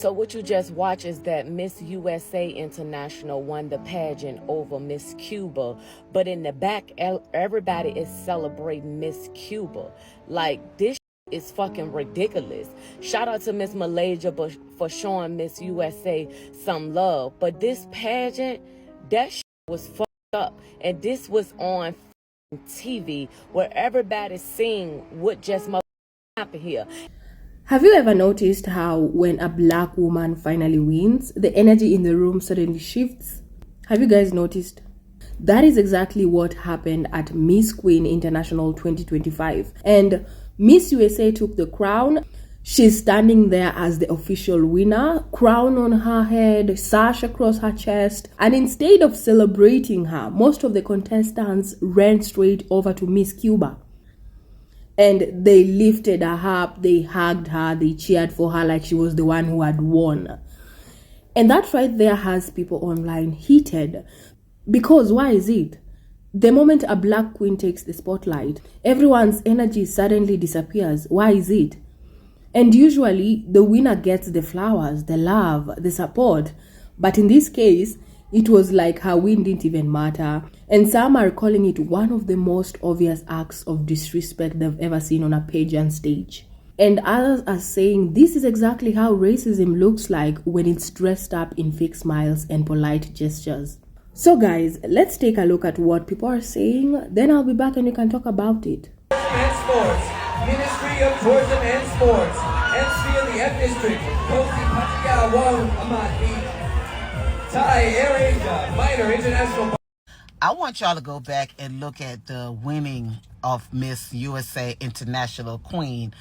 So what you just watch is that Miss USA International won the pageant over Miss Cuba, but in the back, everybody is celebrating Miss Cuba. Like, this is fucking ridiculous. Shout out to Miss Malaysia for showing Miss USA some love, but this pageant, that was fucked up, and this was on TV where everybody's seeing what just happened here. Have you ever noticed how when a black woman finally wins, the energy in the room suddenly shifts? Have you guys noticed? That is exactly what happened at Miss Queen International 2025. And Miss USA took the crown. She's standing there as the official winner, crown on her head, sash across her chest. And instead of celebrating her, most of the contestants ran straight over to Miss Cuba. And they lifted her up, they hugged her, they cheered for her like she was the one who had won. And that right there has people online heated. Because why is it? The moment a black queen takes the spotlight, everyone's energy suddenly disappears. Why is it? And usually the winner gets the flowers, the love, the support. But in this case, it was like her win didn't even matter. And some are calling it one of the most obvious acts of disrespect they've ever seen on a pageant stage. And others are saying this is exactly how racism looks like when it's dressed up in fake smiles and polite gestures. So guys, let's take a look at what people are saying. Then I'll be back and we can talk about it. And Sports, Ministry of Tourism and Sports, MC of the F District, Kofi Pachiawan Amati, Thai AirAsia, Minor International. I want y'all to go back and look at the winning of Miss USA International Queen.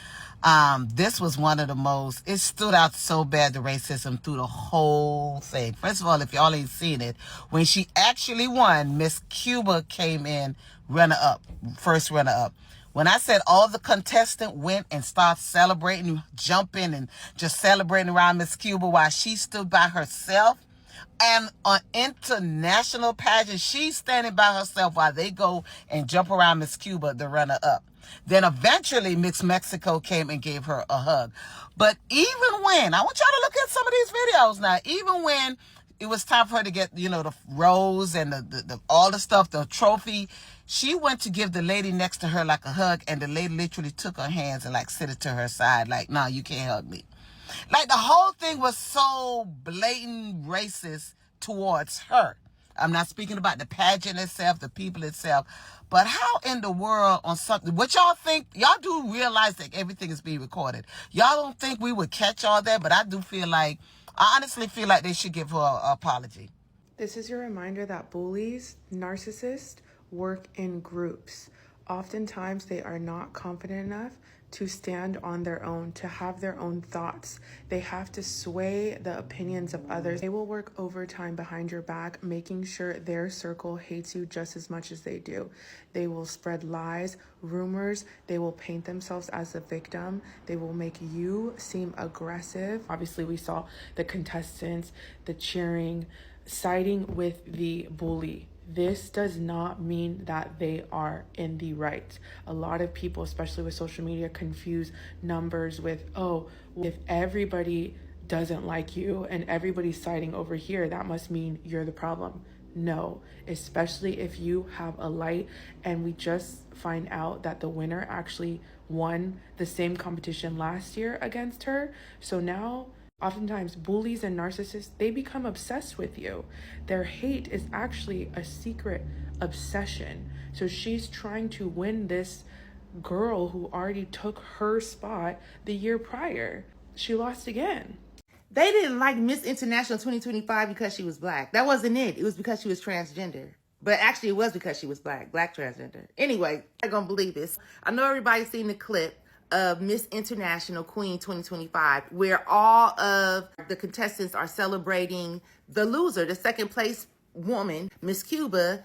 This was one of the most, it stood out so bad, the racism through the whole thing. First of all, if y'all ain't seen it, when she actually won, Miss Cuba came in runner-up, first runner-up. When I said all the contestants went and started celebrating, jumping and just celebrating around Miss Cuba while she stood by herself, and on international pageant, she's standing by herself while they go and jump around Miss Cuba, the runner-up. Then eventually Miss Mexico came and gave her a hug. But even when, I want y'all to look at some of these videos now, even when it was time for her to get, the rose and the all the stuff, the trophy, she went to give the lady next to her like a hug, and the lady literally took her hands and like sit it to her side, like, nah, you can't hug me. Like, the whole thing was so blatant racist towards her. I'm not speaking about the pageant itself, the people itself, but how in the world on something, what y'all think, y'all do realize that everything is being recorded. Y'all don't think we would catch all that, but I honestly feel like they should give her an apology. This is your reminder that bullies, narcissists, work in groups. Oftentimes, they are not confident enough to stand on their own, to have their own thoughts. They have to sway the opinions of others. They will work overtime behind your back, making sure their circle hates you just as much as they do. They will spread lies, rumors. They will paint themselves as a victim. They will make you seem aggressive. Obviously, we saw the contestants, the cheering, siding with the bully. This does not mean that they are in the right. A lot of people, especially with social media, confuse numbers with, oh, if everybody doesn't like you and everybody's siding over here, that must mean you're the problem. No, especially if you have a light, and we just find out that the winner actually won the same competition last year against her. So now, oftentimes, bullies and narcissists, they become obsessed with you. Their hate is actually a secret obsession. So she's trying to win this girl who already took her spot the year prior. She lost again. They didn't like Miss International 2025 because she was black. That wasn't it. It was because she was transgender. But actually, it was because she was black transgender. Anyway, I'm going to believe this. I know everybody's seen the clip of Miss International Queen 2025, where all of the contestants are celebrating the loser, the second place woman, Miss Cuba,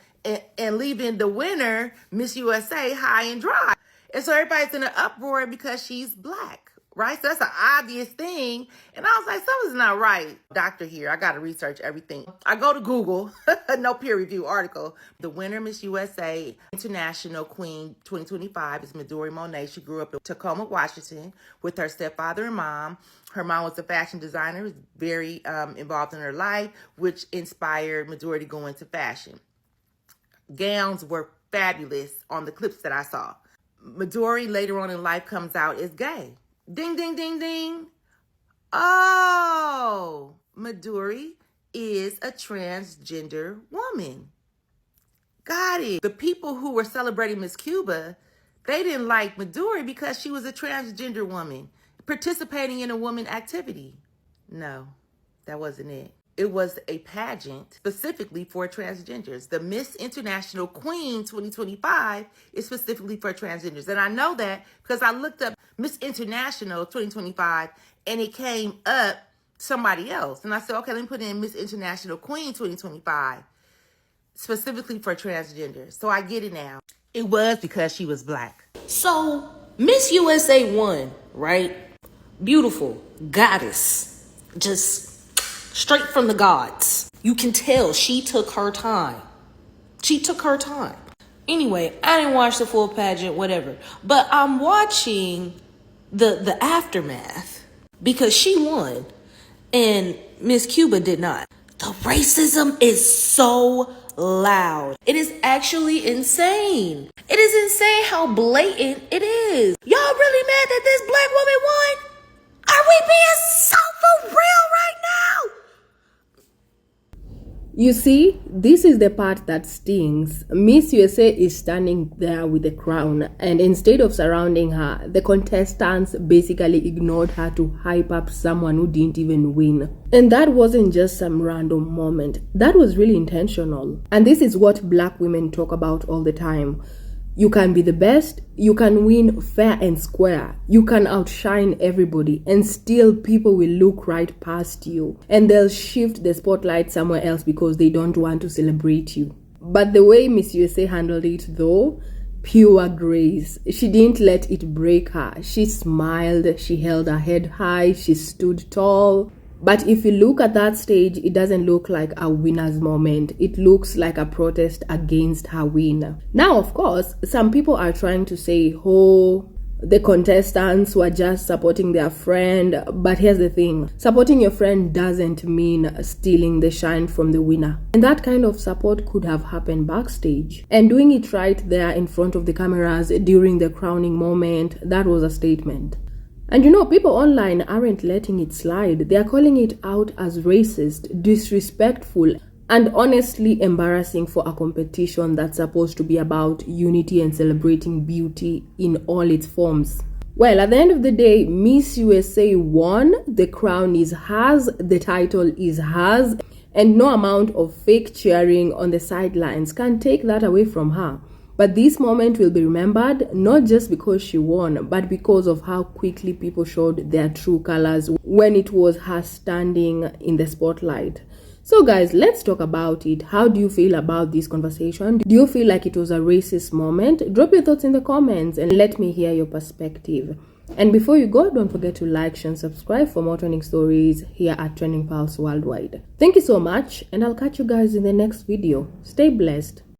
and leaving the winner, Miss USA, high and dry. And so everybody's in an uproar because she's black. right? So that's an obvious thing. And I was like, something's not right. Doctor here, I got to research everything. I go to Google, no peer review article. The winner, Miss USA International Queen 2025 is Midori Monet. She grew up in Tacoma, Washington with her stepfather and mom. Her mom was a fashion designer, was very involved in her life, which inspired Midori to go into fashion. Gowns were fabulous on the clips that I saw. Midori later on in life comes out as gay. Ding, ding, ding, ding. Oh, Midori is a transgender woman. Got it. The people who were celebrating Miss Cuba, they didn't like Midori because she was a transgender woman participating in a woman activity. No, that wasn't it. It was a pageant specifically for transgenders. The Miss International Queen 2025 is specifically for transgenders. And I know that because I looked up Miss International 2025 and it came up somebody else. And I said, okay, let me put in Miss International Queen 2025, specifically for transgenders. So I get it now. It was because she was black. So, Miss USA won, right? Beautiful, goddess, just straight from the gods. You can tell she took her time. She took her time. Anyway, I didn't watch the full pageant, whatever. But I'm watching the aftermath because she won and Miss Cuba did not. The racism is so loud. It is actually insane. It is insane how blatant it is. Y'all really mad that this black woman won? Are we being so for real right now? You see, this is the part that stings. Miss USA is standing there with the crown, and instead of surrounding her, the contestants basically ignored her to hype up someone who didn't even win. And that wasn't just some random moment. That was really intentional. And this is what black women talk about all the time. You can be the best, you can win fair and square, you can outshine everybody, and still people will look right past you and they'll shift the spotlight somewhere else because they don't want to celebrate you. But the way Miss USA handled it though, pure grace. She didn't let it break her. She smiled, she held her head high, she stood tall. But if you look at that stage, it doesn't look like a winner's moment. It looks like a protest against her win. Now, of course, some people are trying to say, oh, the contestants were just supporting their friend. But here's the thing. Supporting your friend doesn't mean stealing the shine from the winner. And that kind of support could have happened backstage. And doing it right there in front of the cameras during the crowning moment, that was a statement. And you know, people online aren't letting it slide. They are calling it out as racist, disrespectful, and honestly embarrassing for a competition that's supposed to be about unity and celebrating beauty in all its forms. Well, at the end of the day, Miss USA won. The crown is hers, the title is hers, and no amount of fake cheering on the sidelines can take that away from her. But this moment will be remembered not just because she won, but because of how quickly people showed their true colors when it was her standing in the spotlight. So guys, let's talk about it. How do you feel about this conversation? Do you feel like it was a racist moment? Drop your thoughts in the comments and let me hear your perspective. And before you go, don't forget to like, share, and subscribe for more trending stories here at Trending Pulse Worldwide. Thank you so much, and I'll catch you guys in the next video. Stay blessed.